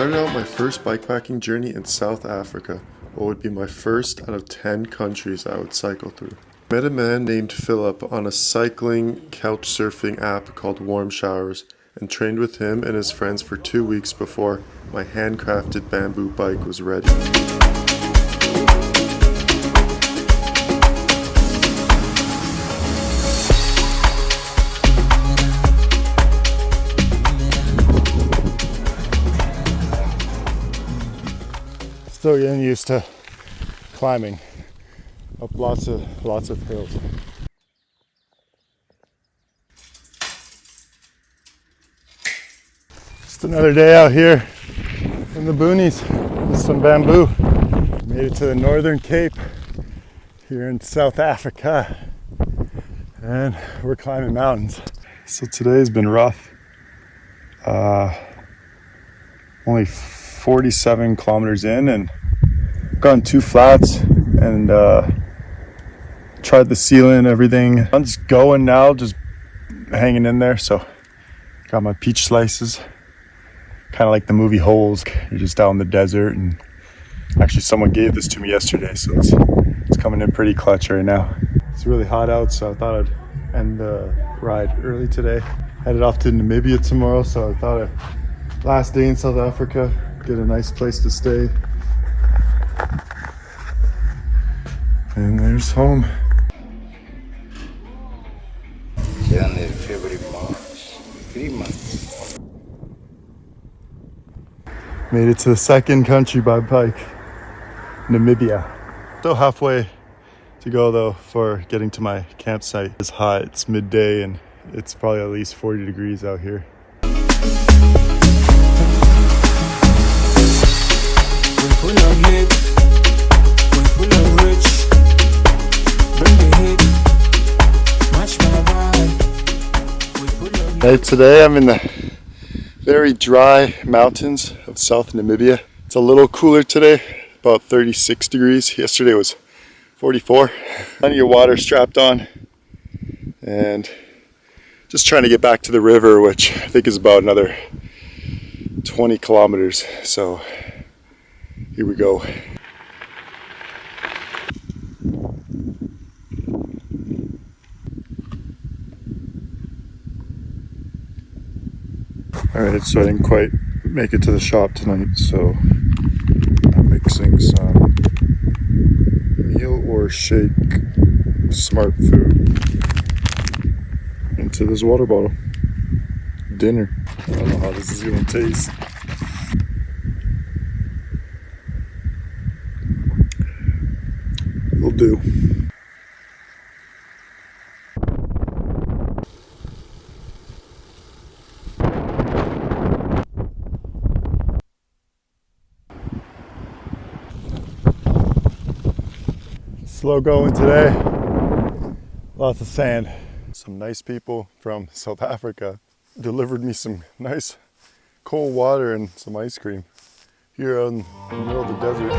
started out my first bikepacking journey in South Africa, what would be my first out of 10 countries I would cycle through. I met a man named Philip on a cycling couch surfing app called Warm Showers and trained with him and his friends for 2 weeks before my handcrafted bamboo bike was ready. Still getting used to climbing up lots of hills. Just another day out here in the boonies with some bamboo. Made it to the Northern Cape here in South Africa, and we're climbing mountains. So today's been rough. Only 47 kilometers in and gone 2 flats and tried the ceiling, everything. I'm just going now, just hanging in there. So got my peach slices, kind of like the movie Holes. You're just out in the desert, and actually someone gave this to me yesterday, so it's coming in pretty clutch right now. It's really hot out, so I thought I'd end the ride early today. Headed off to Namibia tomorrow, so I thought last day in South Africa, get a nice place to stay. And there's home. January, February, March, 3 months. Made it to the second country by bike, Namibia. Still halfway to go though for getting to my campsite. It's hot, it's midday, and it's probably at least 40 degrees out here. Hey, today I'm in the very dry mountains of South Namibia. It's a little cooler today, about 36 degrees. Yesterday was 44. Plenty of water strapped on, and just trying to get back to the river, which I think is about another 20 kilometers. So here we go. Alright, so I didn't quite make it to the shop tonight, so I'm mixing some meal or shake smart food into this water bottle. Dinner. I don't know how this is going to taste. Will do. Slow going today. Lots of sand. Some nice people from South Africa delivered me some nice cold water and some ice cream here out in the middle of the desert.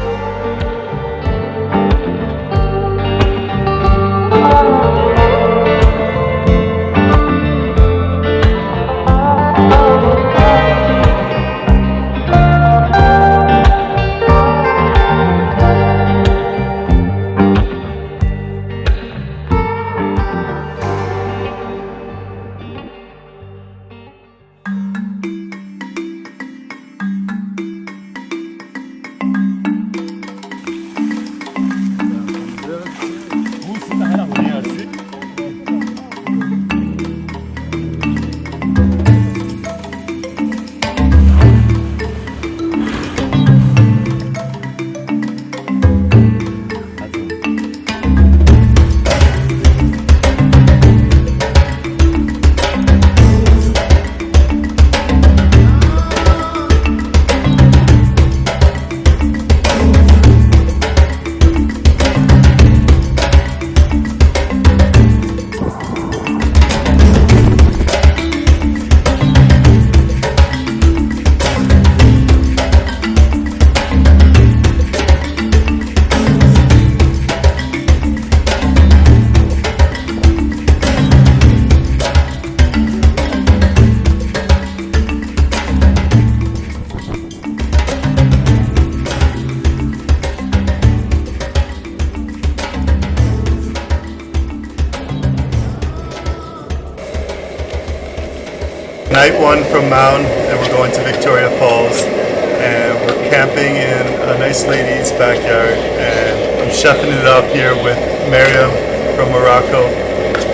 Night one from Mound, and we're going to Victoria Falls, and we're camping in a nice lady's backyard, and I'm chefing it up here with Miriam from Morocco,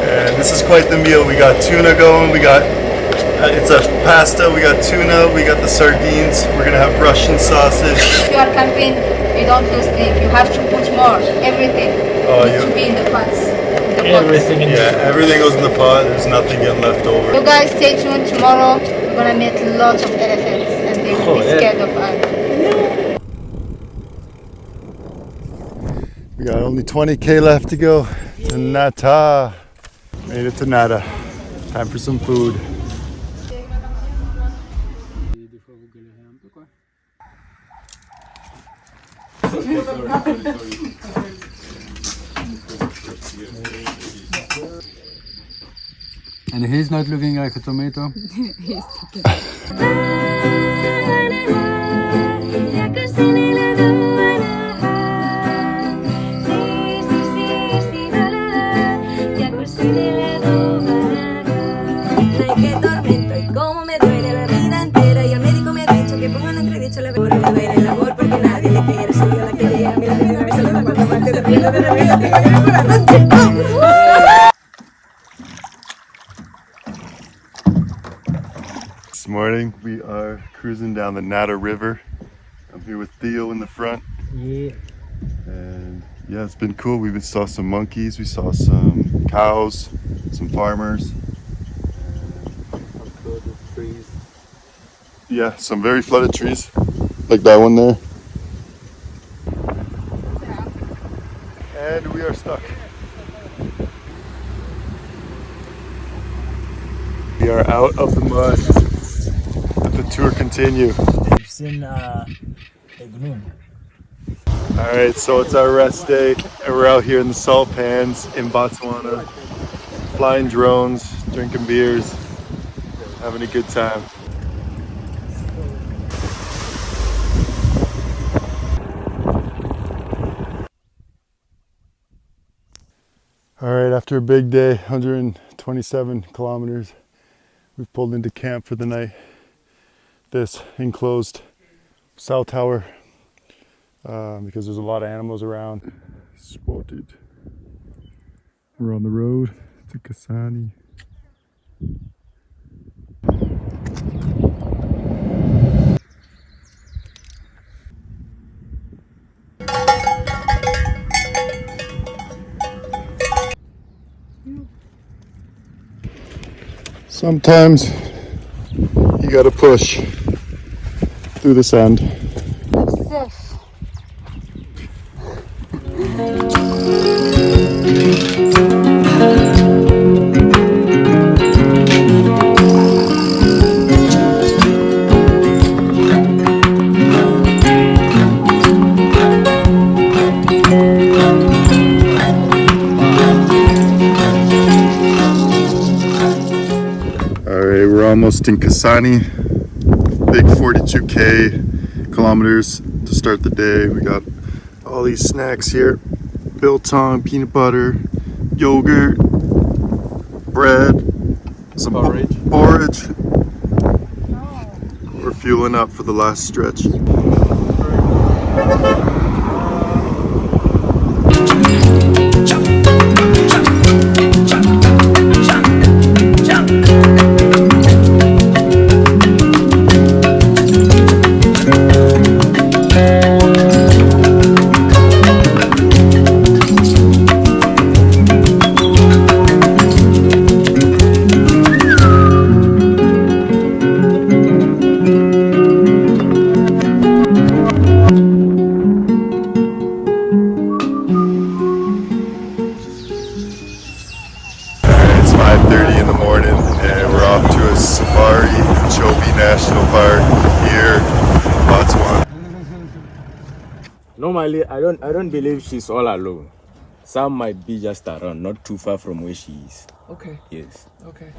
and this is quite the meal. We got tuna going, we got it's a pasta, we got tuna, we got the sardines, we're gonna have Russian sausage. If you are camping, you don't lose sleep. You have to put more, everything needs to be in the pots. Everything in Everything goes in the pot, there's nothing getting left over. You guys stay tuned. Tomorrow we're gonna meet lots of elephants and they will be scared of us. We got only 20k left to go to Nata. Made it to Nata. Time for some food. And he's not looking like a tomato. This morning we are cruising down the Nata River. I'm here with Theo in the front. Yeah. And yeah, it's been cool. We saw some monkeys, we saw some cows, some farmers. Trees. Yeah, some very flooded trees, like that one there. And we are stuck. We are out of the mud. Let the tour continue. We've seen a gnu. Alright, so it's our rest day, and we're out here in the salt pans in Botswana, flying drones, drinking beers, having a good time. Alright, after a big day, 127 kilometers, we've pulled into camp for the night. This enclosed cell tower, because there's a lot of animals around. Spotted. We're on the road to Kasani. Sometimes you gotta push through the sand. Alright, we're almost in Kasani. Big 42k kilometers to start the day. We got all these snacks here. Biltong, peanut butter, yogurt, bread, some porridge. We're fueling up for the last stretch. National Park here in Botswana. Normally, I don't believe she's all alone. Some might be just around, not too far from where she is. Okay. Yes. Okay.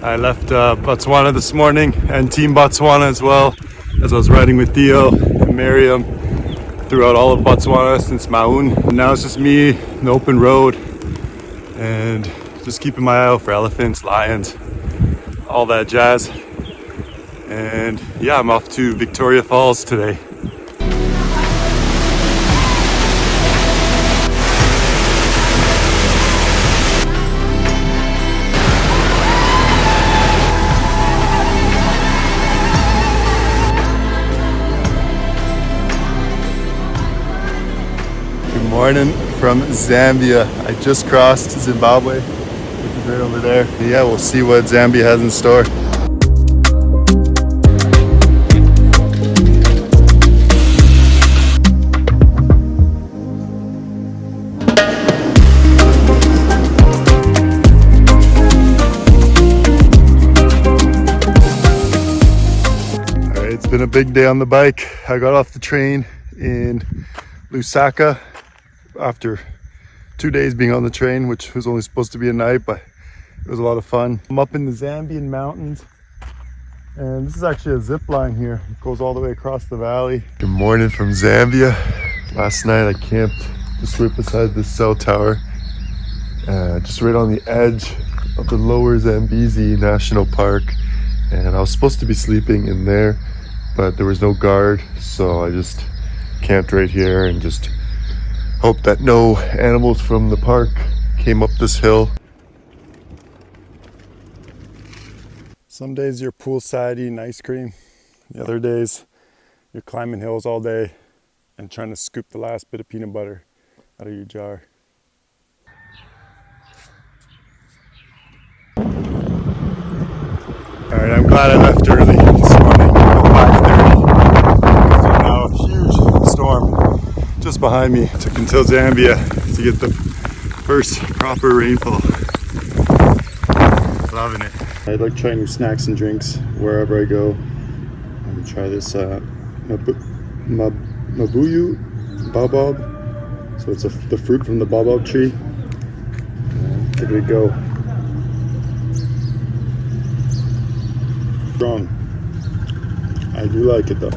I left Botswana this morning and Team Botswana as well, as I was riding with Theo and Miriam throughout all of Botswana since Maun. And now it's just me, an open road, and just keeping my eye out for elephants, lions, all that jazz. And yeah, I'm off to Victoria Falls today. Good morning from Zambia. I just crossed Zimbabwe, which is right over there. Yeah, we'll see what Zambia has in store. All right, it's been a big day on the bike. I got off the train in Lusaka after 2 days being on the train, which was only supposed to be a night, but it was a lot of fun. I'm up in the Zambian mountains, and this is actually a zip line here. It goes all the way across the valley. Good morning from Zambia. Last night I camped just right beside the cell tower, just right on the edge of the Lower Zambezi National Park, and I was supposed to be sleeping in there, but there was no guard, so I just camped right here and just hope that no animals from the park came up this hill. Some days you're poolside eating ice cream. The other days you're climbing hills all day and trying to scoop the last bit of peanut butter out of your jar. All right, I'm glad I left early this morning, about 5:30. There's now a huge storm just behind me. It took until Zambia to get the first proper rainfall. Loving it. I like trying new snacks and drinks wherever I go. I'm gonna try this mabuyu baobab. So it's the fruit from the baobab tree. Give it a go. Strong. I do like it though.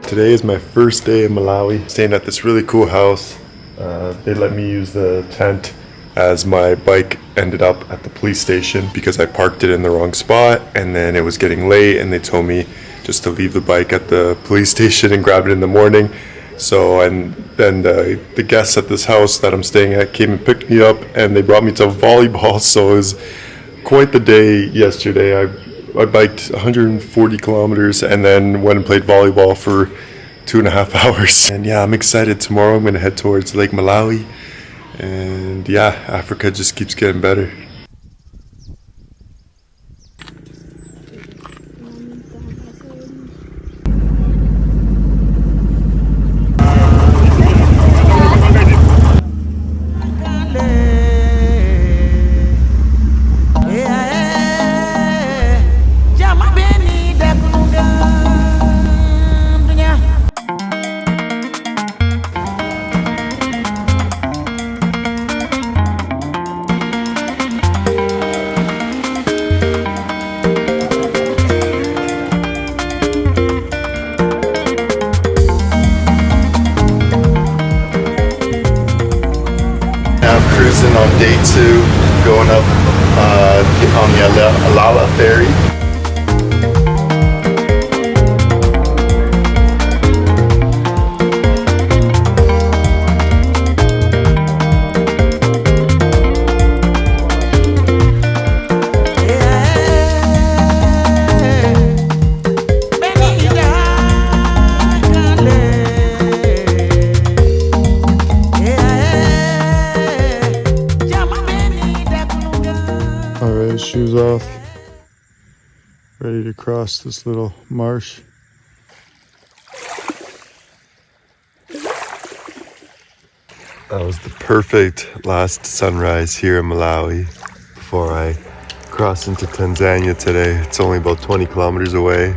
Today is my first day in Malawi, staying at this really cool house. They let me use the tent as my bike ended up at the police station because I parked it in the wrong spot, and then it was getting late and they told me just to leave the bike at the police station and grab it in the morning. So, and then the guests at this house that I'm staying at came and picked me up, and they brought me to volleyball. So it was quite the day yesterday. I biked 140 kilometers and then went and played volleyball for 2.5 hours. And yeah, I'm excited. Tomorrow I'm gonna head towards Lake Malawi. And yeah, Africa just keeps getting better. Cruising on day 2, going up on the Alala ferry. Alright, shoes off. Ready to cross this little marsh. That was the perfect last sunrise here in Malawi before I Crossing to Tanzania today. It's only about 20 kilometers away.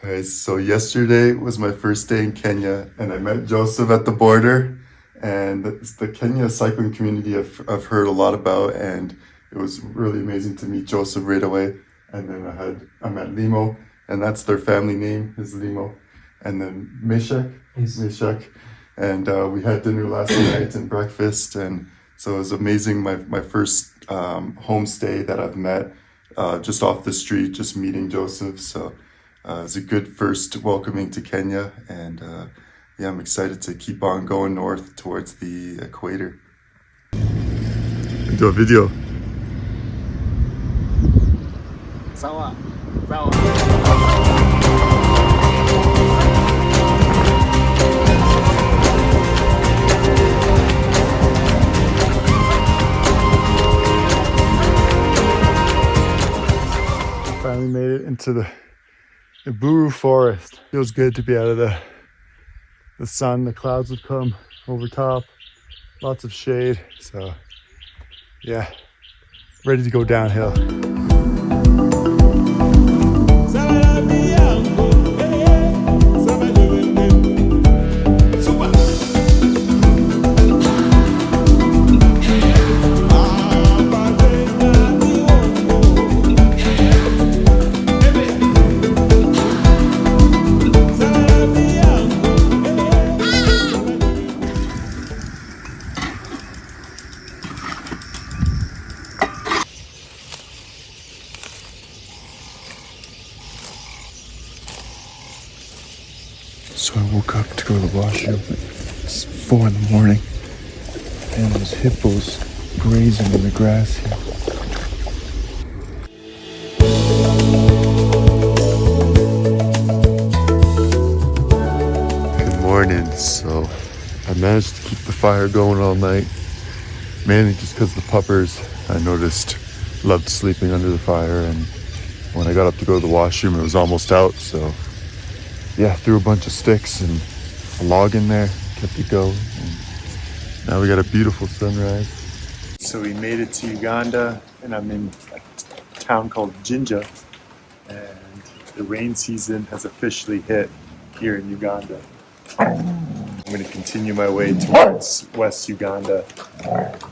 Alright, so yesterday was my first day in Kenya, and I met Joseph at the border. And it's the Kenya cycling community I've heard a lot about, and it was really amazing to meet Joseph right away. And then I met Limo, and that's their family name is Limo. And then Meshach. And we had dinner last night and breakfast, and so it was amazing. My first homestay that I've met just off the street, just meeting Joseph. So it's a good first welcoming to Kenya, and yeah, I'm excited to keep on going north towards the equator. Do a video. Sawa. Finally made it into the Buru forest. Feels good to be out of the sun. The clouds have come over top. Lots of shade. So yeah, ready to go downhill. So I woke up to go to the washroom. It's 4 in the morning, and there's hippos grazing in the grass here. Good morning. So I managed to keep the fire going all night, mainly just because the puppers, I noticed, loved sleeping under the fire, and when I got up to go to the washroom, it was almost out. So yeah, threw a bunch of sticks and a log in there, kept it going, and now we got a beautiful sunrise. So we made it to Uganda, and I'm in a town called Jinja, and the rain season has officially hit here in Uganda. I'm going to continue my way towards West Uganda. Alright,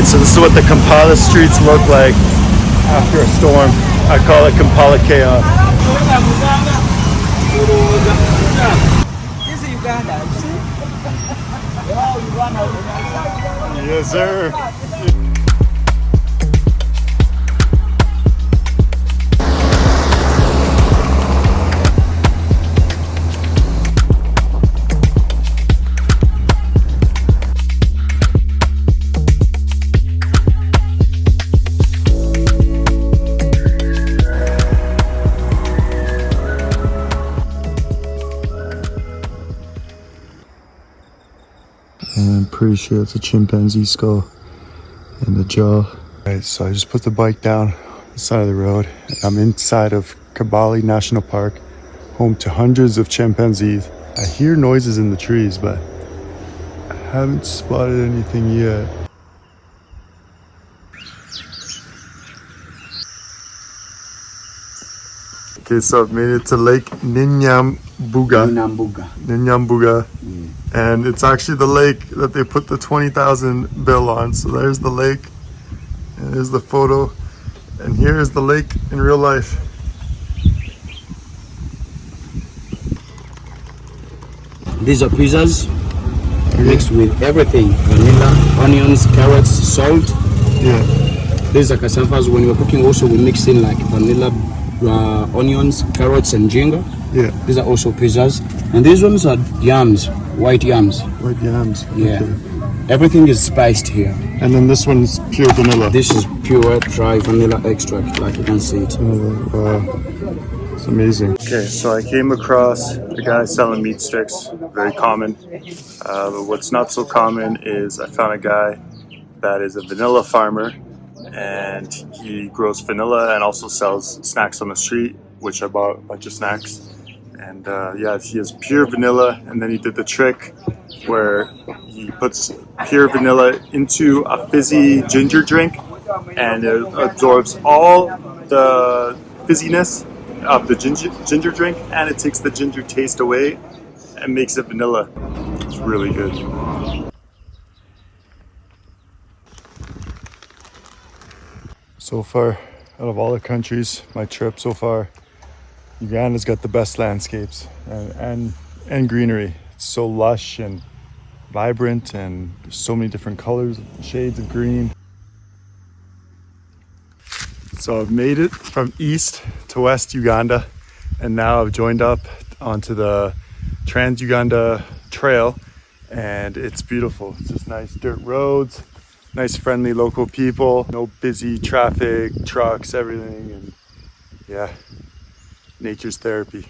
so this is what the Kampala streets look like after a storm. I call it Kampala chaos. This is Uganda, you see? Oh, Uganda. Yes, sir. I'm pretty sure it's a chimpanzee skull in the jaw. Alright, so I just put the bike down on the side of the road. I'm inside of Kabale National Park, home to hundreds of chimpanzees. I hear noises in the trees, but I haven't spotted anything yet. Okay, so I've made it to Lake Nyambuga. Nyambuga. And it's actually the lake that they put the 20,000 bill on. So there's the lake. Here's the photo, and here is the lake in real life. These are pizzas mixed with everything: vanilla, onions, carrots, salt. Yeah. These are cassavas. When we're cooking, also we mix in like vanilla, onions, carrots, and ginger. Yeah. These are also pizzas, and these ones are yams, white yams. White yams. Yeah. Okay. Everything is spiced here. And then this one's pure vanilla. This is pure dry vanilla extract, like you can see it. Wow. It's amazing. Okay, so I came across a guy selling meat sticks, very common. But what's not so common is I found a guy that is a vanilla farmer, and he grows vanilla and also sells snacks on the street, which I bought a bunch of snacks. And yeah, he has pure vanilla, and then he did the trick where he puts pure vanilla into a fizzy ginger drink, and it absorbs all the fizziness of the ginger drink, and it takes the ginger taste away and makes it vanilla. It's really good. So far, out of all the countries, my trip so far, Uganda's got the best landscapes and greenery. It's so lush and vibrant, and there's so many different colors, shades of green. So I've made it from east to west Uganda, and now I've joined up onto the Trans-Uganda Trail, and it's beautiful. It's just nice dirt roads, nice friendly local people, no busy traffic, trucks, everything, and yeah, nature's therapy.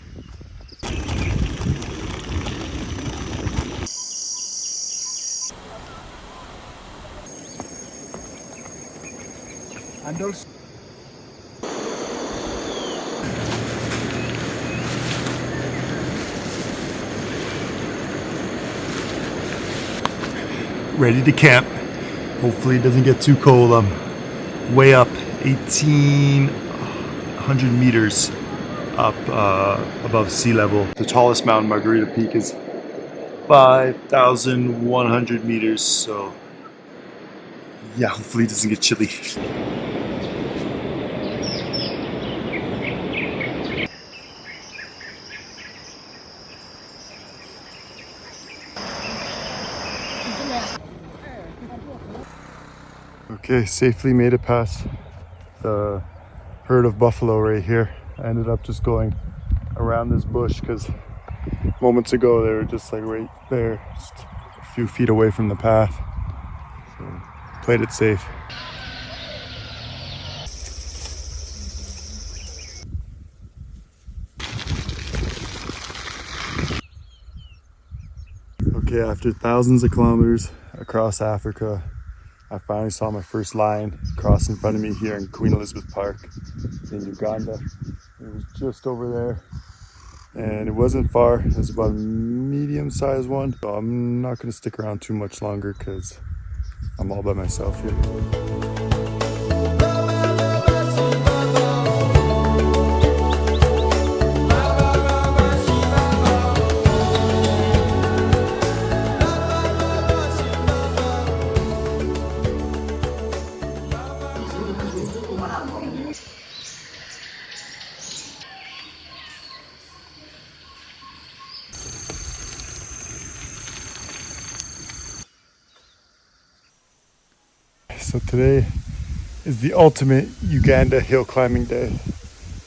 And also Ready to camp. Hopefully it doesn't get too cold. I'm way up, 1,800 meters up above sea level. The tallest mountain, Margarita Peak, is 5,100 meters. So yeah, hopefully it doesn't get chilly. Okay, safely made it past the herd of buffalo right here. I ended up just going around this bush because moments ago they were just like right there, just a few feet away from the path. So played it safe. Okay, after thousands of kilometers across Africa, I finally saw my first lion cross in front of me here in Queen Elizabeth Park in Uganda. It was just over there, and it wasn't far. It was about a medium-sized one. So I'm not going to stick around too much longer because I'm all by myself here. So today is the ultimate Uganda hill climbing day.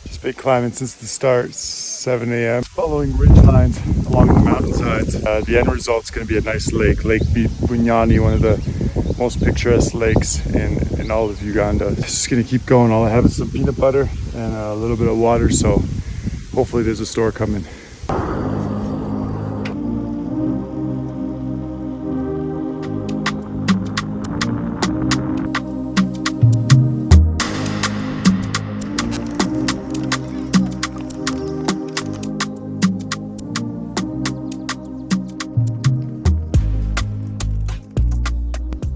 Just been climbing since the start, 7 a.m. Following ridge lines along the mountainsides. The end result's going to be a nice lake, Lake Bunyani, one of the most picturesque lakes in all of Uganda. Just going to keep going. All I have is some peanut butter and a little bit of water, so hopefully there's a store coming.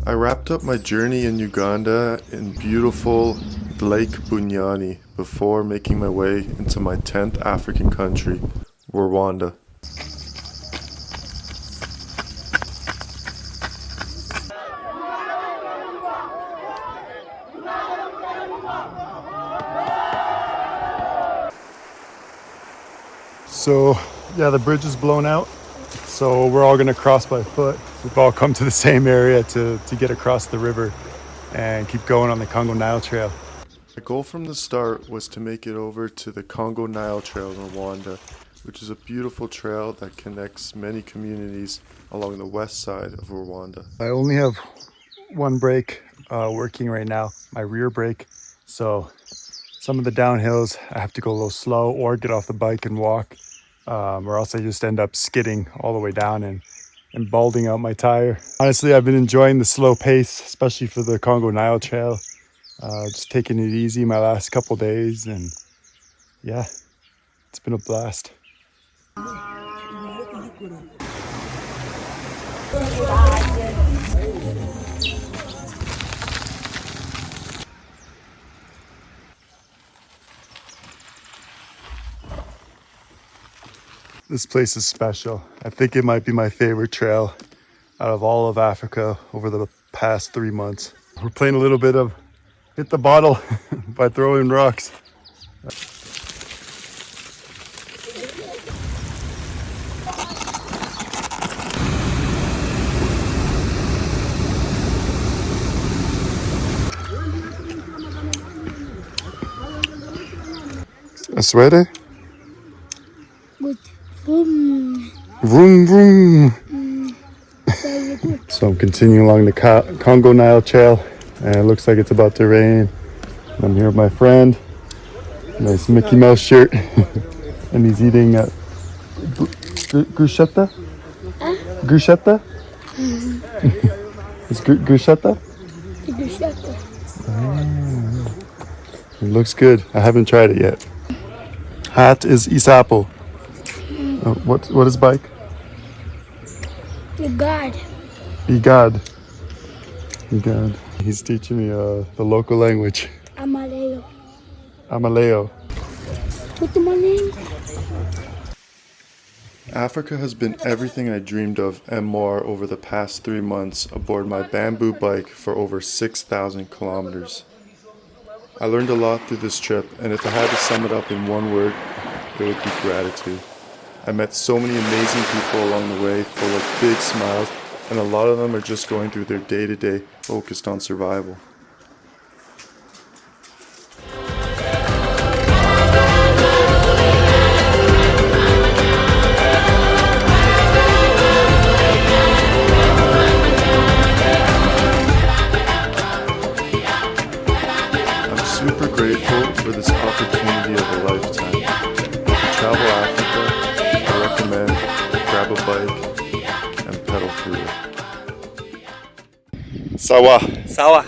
I wrapped up my journey in Uganda in beautiful Lake Bunyani before making my way into my 10th African country, Rwanda. So yeah, the bridge is blown out. So we're all gonna cross by foot. We've all come to the same area to get across the river and keep going on the Congo Nile Trail. My goal from the start was to make it over to the Congo Nile Trail in Rwanda, which is a beautiful trail that connects many communities along the west side of Rwanda. I only have one brake working right now, my rear brake. So some of the downhills I have to go a little slow or get off the bike and walk, or else I just end up skidding all the way down and balding out my tire. Honestly, I've been enjoying the slow pace, especially for the Congo Nile Trail. Just taking it easy my last couple days, and yeah, it's been a blast. This place is special. I think it might be my favorite trail out of all of Africa over the past 3 months. We're playing a little bit of hit the bottle by throwing rocks. Suede? Good. Vroom. Vroom vroom. Very good. So I'm continuing along the Congo Nile Trail, and it looks like it's about to rain. I'm here with my friend, nice Mickey Mouse shirt, and he's eating bruschetta? Bruschetta? It's bruschetta? It looks good. I haven't tried it yet. Hat is isapo. What is bike? Igad. Igad. Igad. He's teaching me the local language. Amaleo. Amaleo. What's my name? Africa has been everything I dreamed of and more over the past 3 months aboard my bamboo bike for over 6,000 kilometers. I learned a lot through this trip, and if I had to sum it up in one word, it would be gratitude. I met so many amazing people along the way, full of big smiles, and a lot of them are just going through their day-to-day focused on survival. I'm super grateful for this opportunity of a lifetime. If you travel Africa, I recommend grab a bike and pedal through it. Sawa. Sawa.